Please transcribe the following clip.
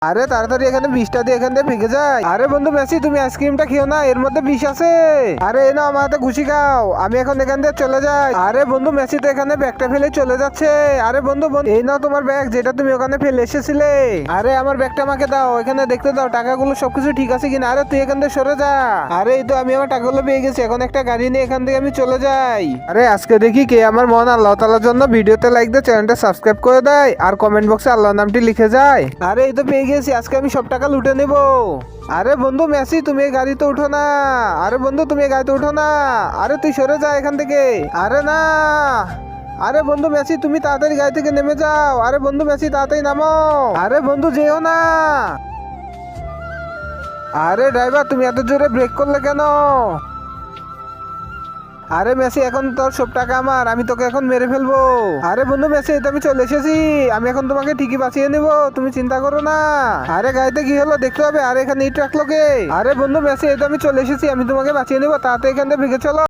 আরে তাড়াতাড়ি এখানে বিষটা দিয়ে এখান থেকে ভেঙে যায়। আরে বন্ধু মেসি, তুমি আইসক্রিমটা খেও না, এর মধ্যে বিষ আছে। আরে এই নাও আমার হাতে ঘুষি খাও, আমি এখন এখান থেকে চলে যাই। আরে বন্ধু মেসি তো এখানে ব্যাগটা ফেলে চলে যাচ্ছে। আরে বন্ধু এই নাও তোমার ব্যাগ, যেটা তুমি ওখানে ফেলে এসেছিলে। আরে আমার ব্যাগটা আমাকে দাও, এখানে দেখতে দাও টাকাগুলো সবকিছু ঠিক আছে কিনা। আরে তুই এখান থেকে সরে যা। আরে এই তো আমি আমার টাকাগুলো পেয়ে গেছি, এখন একটা গাড়ি নিয়ে এখান থেকে আমি চলে যাই। আরে আজকে দেখি কে আমার মন আল্লাহ তাআলার জন্য ভিডিওতে লাইক দিয়ে চ্যানেলটা সাবস্ক্রাইব করে দেয় আর কমেন্ট বক্সে আল্লাহর নামটি লিখে যায়। আরে এই তো পেয়ে গেছি, আজকে আমি সব টাকা লুটে নেব। আরে বন্ধু মেসি, তুমি এই গাড়িতে উঠো না। আরে বন্ধু তুমি এই গাড়িতে উঠো না। আরে তুই সরে যা এখান থেকে। আরে না। আরে বন্ধু মেসি, তুমি তাড়াতাড়ি গাড়ি থেকে নেমে যাও। আরে বন্ধু মেসি, তাড়াতাড়ি নামো। আরে বন্ধু যেও না। আরে ড্রাইভার, তুমি এত জোরে ব্রেক করলে কেন? আরে মেসি, এখন তোর সব টাকা আমার, আমি তোকে এখন মেরে ফেলবো। আরে বন্ধু মেসি, এই তো আমি চলে এসেছি, আমি এখন তোমাকে ঠিকই বাঁচিয়ে নেব, তুমি চিন্তা করো না। আরে গাড়িতে কি হলো দেখতে হবে। আরে এখানে ইট রাখলো কে? আরে বন্ধু মেসি, এই তো আমি চলে এসেছি, আমি তোমাকে বাঁচিয়ে নেবো, তাড়াতাড়ি এখান থেকে ভেগে চলো।